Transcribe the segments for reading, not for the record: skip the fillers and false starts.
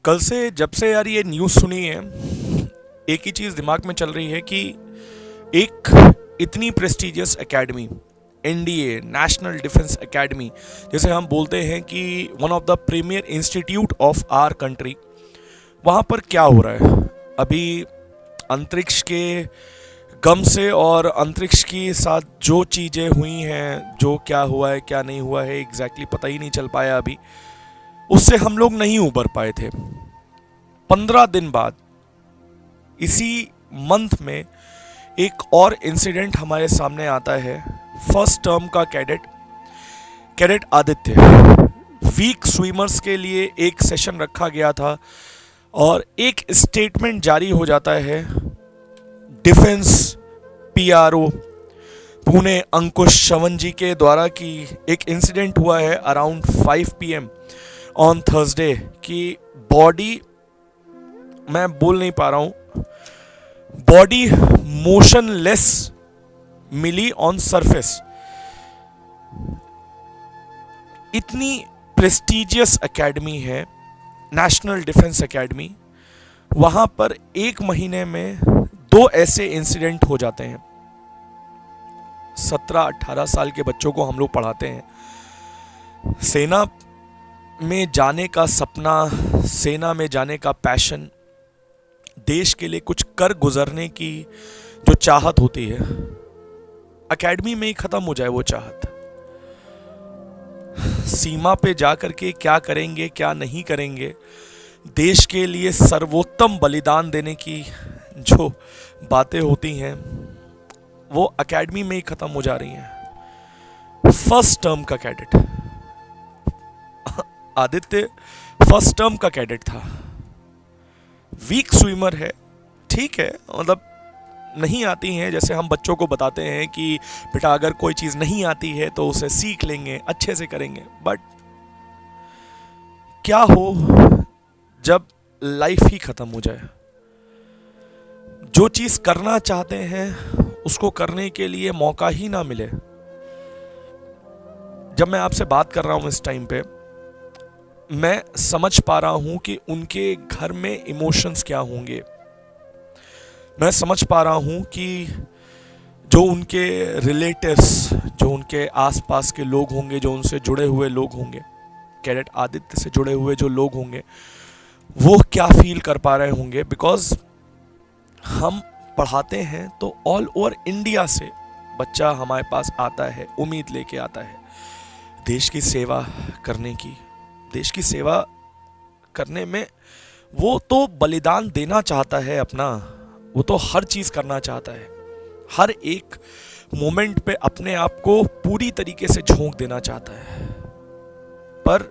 कल से जब से यार ये न्यूज़ सुनी है, एक ही चीज़ दिमाग में चल रही है कि एक इतनी prestigious academy, NDA, National Defence Academy, जैसे हम बोलते हैं कि one of the premier institute of our country, वहाँ पर क्या हो रहा है अभी अंतरिक्ष के गम से और अंतरिक्ष के साथ जो चीज़ें हुई हैं, जो क्या हुआ है क्या नहीं हुआ है एग्जैक्टली पता ही नहीं चल पाया अभी। उससे हम लोग नहीं उबर पाए थे। 15 दिन बाद इसी मंथ में एक और इंसिडेंट हमारे सामने आता है। फर्स्ट टर्म का कैडेट आदित्य, वीक स्विमर्स के लिए एक सेशन रखा गया था और एक स्टेटमेंट जारी हो जाता है डिफेंस पीआरओ पुणे अंकुश श्रवण जी के द्वारा कि एक इंसिडेंट हुआ है अराउंड 5 PM ऑन थर्सडे कि बॉडी, मैं बोल नहीं पा रहा हूं, बॉडी मोशनलेस मिली ऑन सरफेस। इतनी प्रेस्टिजियस एकेडमी है नेशनल डिफेंस एकेडमी, वहां पर एक महीने में 2 ऐसे इंसिडेंट हो जाते हैं। 17-18 साल के बच्चों को हम लोग पढ़ाते हैं। सेना में जाने का सपना, सेना में जाने का पैशन, देश के लिए कुछ कर गुजरने की जो चाहत होती है, एकेडमी में ही खत्म हो जाए वो चाहत। सीमा पे जाकर के क्या करेंगे क्या नहीं करेंगे, देश के लिए सर्वोत्तम बलिदान देने की जो बातें होती हैं वो एकेडमी में ही खत्म हो जा रही हैं। फर्स्ट टर्म का कैडेट आदित्य फर्स्ट टर्म का कैडेट था, वीक स्विमर है, ठीक है, मतलब नहीं आती हैं, जैसे हम बच्चों को बताते हैं कि बेटा अगर कोई चीज़ नहीं आती है तो उसे सीख लेंगे, अच्छे से करेंगे। बट क्या हो जब लाइफ ही खत्म हो जाए? जो चीज़ करना चाहते हैं उसको करने के लिए मौका ही ना मिले। जब मैं आपसे बात कर रहा हूं इस टाइम पे, मैं समझ पा रहा हूं कि उनके घर में इमोशंस क्या होंगे। मैं समझ पा रहा हूं कि जो उनके रिलेटिव्स, जो उनके आसपास के लोग होंगे, जो उनसे जुड़े हुए लोग होंगे, कैडेट आदित्य से जुड़े हुए जो लोग होंगे, वो क्या फील कर पा रहे होंगे। बिकॉज हम पढ़ाते हैं तो ऑल ओवर इंडिया से बच्चा हमारे पास आता है, उम्मीद लेके आता है देश की सेवा करने की। देश की सेवा करने में वो तो बलिदान देना चाहता है अपना, वो तो हर चीज करना चाहता है, हर एक मोमेंट पे अपने आप को पूरी तरीके से झोंक देना चाहता है। पर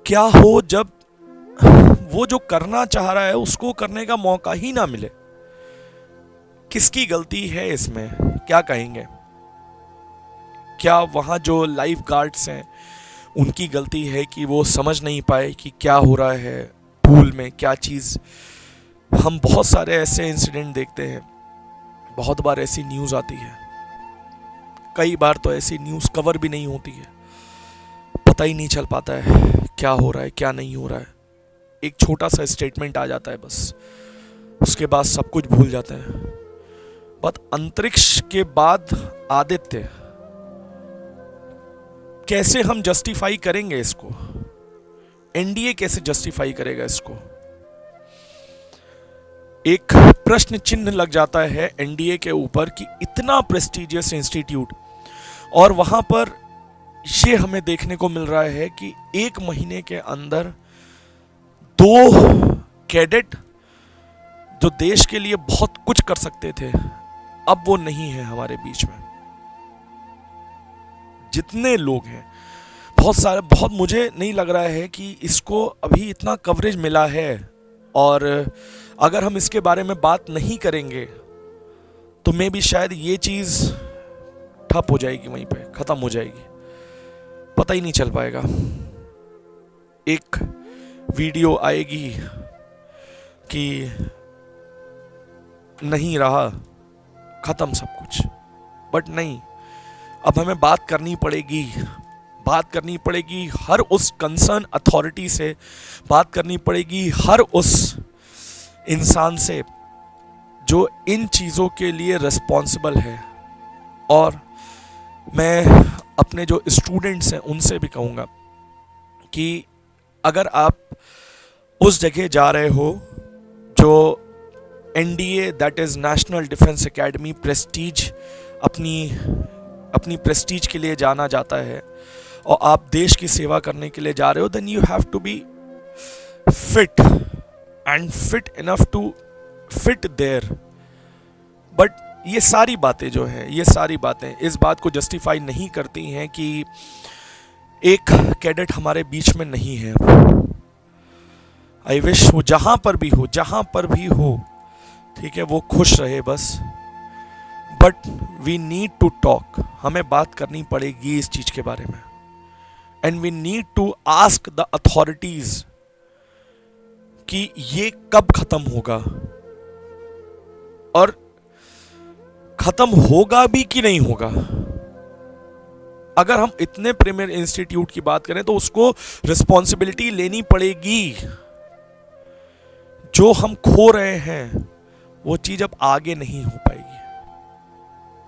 क्या हो जब वो जो करना चाह रहा है उसको करने का मौका ही ना मिले? किसकी गलती है इसमें, क्या कहेंगे? क्या वहां जो लाइफ गार्ड्स हैं उनकी गलती है कि वो समझ नहीं पाए कि क्या हो रहा है पूल में, क्या चीज़? हम बहुत सारे ऐसे इंसिडेंट देखते हैं, बहुत बार ऐसी न्यूज़ आती है, कई बार तो ऐसी न्यूज़ कवर भी नहीं होती है, पता ही नहीं चल पाता है क्या हो रहा है क्या नहीं हो रहा है। एक छोटा सा स्टेटमेंट आ जाता है बस, उसके बाद सब कुछ भूल जाते हैं। बट अंतरिक्ष के बाद आदित्य, कैसे हम जस्टिफाई करेंगे इसको? एनडीए कैसे जस्टिफाई करेगा इसको? एक प्रश्न चिन्ह लग जाता है एनडीए के ऊपर कि इतना प्रेस्टिजियस इंस्टीट्यूट, और वहां पर ये हमें देखने को मिल रहा है कि एक महीने के अंदर 2 कैडेट जो देश के लिए बहुत कुछ कर सकते थे, अब वो नहीं है हमारे बीच में। जितने लोग हैं, बहुत सारे, बहुत, मुझे नहीं लग रहा है कि इसको अभी इतना कवरेज मिला है, और अगर हम इसके बारे में बात नहीं करेंगे तो मे भी शायद ये चीज़ ठप हो जाएगी, वहीं पे ख़त्म हो जाएगी, पता ही नहीं चल पाएगा। एक वीडियो आएगी कि नहीं रहा, ख़त्म सब कुछ। बट नहीं, अब हमें बात करनी पड़ेगी बात करनी पड़ेगी हर उस कंसर्न अथॉरिटी से, बात करनी पड़ेगी हर उस इंसान से जो इन चीज़ों के लिए रिस्पॉन्सिबल है। और मैं अपने जो स्टूडेंट्स हैं उनसे भी कहूँगा कि अगर आप उस जगह जा रहे हो जो NDA, that is national Defence academy, Prestige, अपनी प्रेस्टीज के लिए जाना जाता है, और आप देश की सेवा करने के लिए जा रहे हो, then you have to be fit and fit enough to fit there. But ये सारी बातें जो हैं, ये सारी बातें इस बात को जस्टिफाई नहीं करती हैं कि एक कैडेट हमारे बीच में नहीं है। आई विश वो जहाँ पर भी हो, जहाँ पर भी हो, ठीक है, वो खुश रहे बस। But we need to talk, हमें बात करनी पड़ेगी इस चीज़ के बारे में। And we need to ask the authorities कि ये कब खत्म होगा, और खत्म होगा भी कि नहीं होगा। अगर हम इतने प्रीमियर इंस्टीट्यूट की बात करें तो उसको रिस्पॉन्सिबिलिटी लेनी पड़ेगी। जो हम खो रहे हैं वो चीज अब आगे नहीं हो पाएगी।